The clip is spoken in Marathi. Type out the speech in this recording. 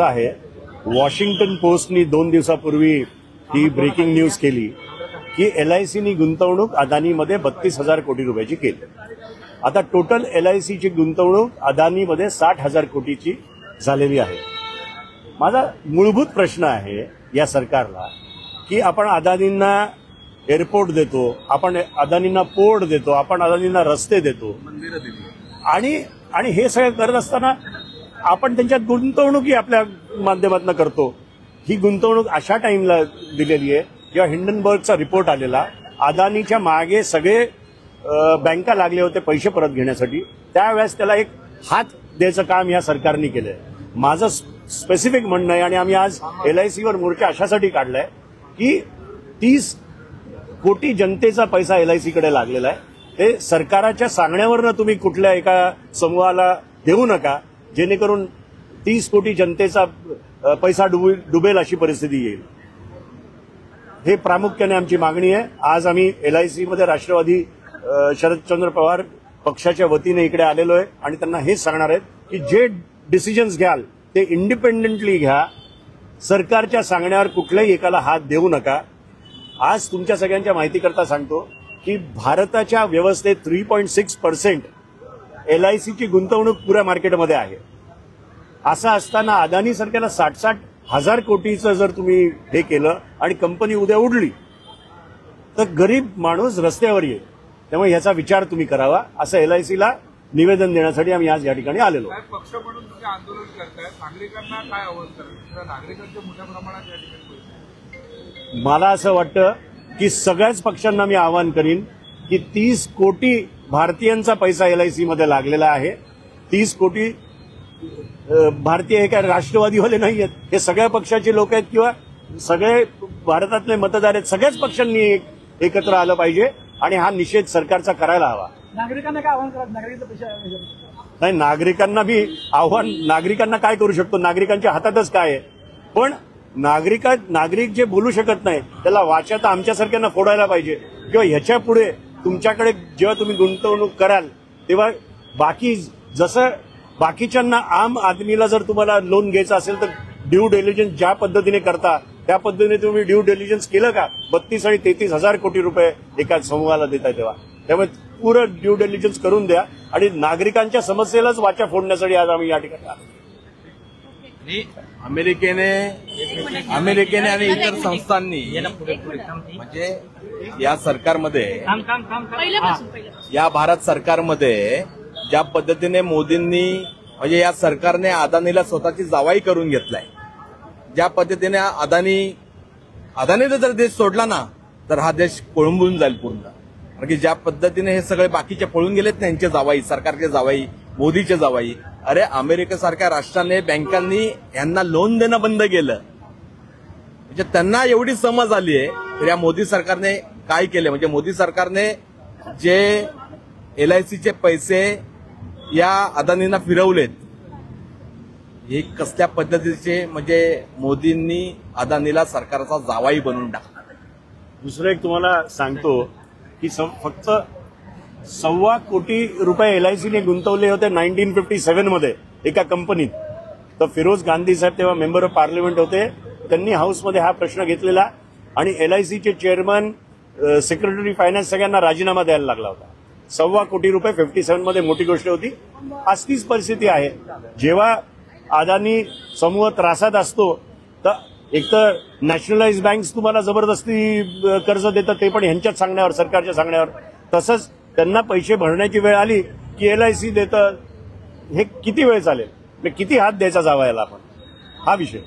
असं आहे, वॉशिंग्टन पोस्टनी 2 दिवसापूर्वी ही ब्रेकिंग न्यूज केली की LICनी गुंतवणूक अदानीमध्ये 32,000 कोटी रुपयाची केली. आता टोटल LICची गुंतवणूक अदानीमध्ये 60,000 कोटीची झालेली आहे. माझा मूलभूत प्रश्न आहे या सरकारला की आपण अदानींना एअरपोर्ट देतो, आपण अदानींना पोर्ट देतो, आपण अदानींना रस्ते देतो आणि हे सगळं करत असताना आपण त्यांच्यात गुंतवणूकही आपल्या माध्यमातून करतो. ही गुंतवणूक अशा टाइमला दिलेली आहे जेव्हा हिंडनबर्गचा रिपोर्ट आलेला, अदानीच्या मागे सगळे बँका लागले होते पैसे परत घेण्यासाठी, त्यावेळेस त्याला एक हात द्यायचं काम या सरकारने केलंय. माझं स्पेसिफिक म्हणणं आहे आणि आम्ही आज LICवर मोर्चा अशासाठी काढलाय की 30 कोटी जनतेचा पैसा LICकडे लागलेला आहे. ते सरकारच्या सांगण्यावरनं तुम्ही कुठल्या एका समूहाला देऊ नका, जेणेकरून 30 कोटी जनतेचा पैसा डुबेल अशी परिस्थिती येईल. हे प्रामुख्याने आमची मागणी आहे. आज आम्ही LICमध्ये राष्ट्रवादी शरदचंद्र पवार पक्षाच्या वतीने इकडे आलेलो आहे आणि त्यांना हेच सांगणार आहेत की जे डिसिजन्स घ्याल ते इंडिपेंडेंटली घ्या, सरकारच्या सांगण्यावर कुठल्याही एकाला हात देऊ नका. आज तुमच्या सगळ्यांच्या माहितीकरता सांगतो की भारताच्या व्यवस्थेत 3.6% LICची गुंतवणूक पुऱ्या मार्केटमध्ये आहे. असं असताना अदानी सरकारला 60 हजार कोटीचं जर तुम्ही हे केलं आणि कंपनी उद्या उडली तर गरीब माणूस रस्त्यावर येईल. त्यामुळे ह्याचा विचार तुम्ही करावा, असं LICला निवेदन देण्यासाठी आम्ही आज या ठिकाणी आलेलो. पक्ष म्हणून तुम्ही आंदोलन करताय, नागरिकांना काय आवाहन कराल? नागरिकांच्या मोठ्या प्रमाणात या ठिकाणी मला असं वाटतं की सगळ्याच पक्षांना मी आवाहन करीन की 30 कोटी भारतीयांचा पैसा LICमध्ये लागलेला आहे. 30 कोटी भारतीय हे काय राष्ट्रवादीवाले नाही आहेत, हे सगळ्या पक्षाचे लोक आहेत किंवा सगळे भारतातले मतदार आहेत. सगळ्याच पक्षांनी एकत्र आलं पाहिजे आणि हा निषेध सरकारचा करायला हवा. नागरिकांना काय आव्हान करा? नाही, नागरिकांना काय करू शकतो? नागरिकांच्या हातातच काय आहे. पण नागरिक जे बोलू शकत नाही त्याला वाचा तर आमच्यासारख्यांना फोडायला पाहिजे. किंवा ह्याच्या पुढे तुमच्याकडे जेव्हा तुम्ही गुंतवणूक कराल तेव्हा जसं बाकीच्यांना आम आदमीला जर तुम्हाला लोन घ्यायचं असेल तर ड्यू डिलिजन्स ज्या पद्धतीने करता त्या पद्धतीने तुम्ही ड्यू डिलिजन्स केलं का? 32 आणि 33 हजार कोटी रुपये एका समूहाला देताय तेव्हा. त्यामुळे पुरं ड्यू डिलिजन्स करून द्या आणि नागरिकांच्या समस्येलाच वाचा फोडण्यासाठी आज आम्ही या ठिकाणी आलो. अमेरिकेने आणि इतर संस्थांनी म्हणजे या सरकारमध्ये, या भारत सरकारमध्ये ज्या पद्धतीने मोदींनी म्हणजे या सरकारने अदानीला स्वतःची जावाई करून घेतलाय, ज्या पद्धतीने अदानीने जर देश सोडला ना तर हा देश कोळंबून जाईल पूर्ण. कारण की ज्या पद्धतीने हे सगळे बाकीचे पळून गेलेत ना, यांचे जावाई, सरकारचे जावाई, मोदीचे जावाई. अरे अमेरिकेसारख्या राष्ट्राने, बँकांनी यांना लोन देणं बंद केलं. म्हणजे त्यांना एवढी समज आली आहे तर या मोदी सरकारने काय केले, म्हणजे मोदी सरकारने जे LICचे पैसे या अदानींना फिरवलेत, हे कसल्या पद्धतीचे, म्हणजे मोदींनी अदानीला सरकारचा जावाई बनवून टाकला. दुसरं एक तुम्हाला सांगतो की फक्त 1.25 कोटी रुपये LICने गुंतवले होते 1957 मध्ये एका कंपनीत. तर फिरोज गांधी साहेब तेव्हा मेंबर ऑफ पार्लमेंट होते, त्यांनी हाऊसमध्ये हा प्रश्न घेतलेला आणि LICचे चेअरमन, सेक्रेटरी फायनान्स सगळ्यांना राजीनामा द्यायला लागला होता. 1.25 कोटी रुपये 57 मध्ये मोठी गोष्ट होती. आज तीच परिस्थिती आहे. जेव्हा अदानी समूह त्रासात असतो तर एकतर नॅशनलाइज बँक्स तुम्हाला जबरदस्ती कर्ज देतात, ते पण ह्यांच्याच सांगण्यावर, सरकारच्या सांगण्यावर. तसंच त्यांना पैसे भरण्याची वेळ आली की LIC देतं. हे किती वेळ चालेल? किती हात द्यायचा जावा याला आपण? हा विषय.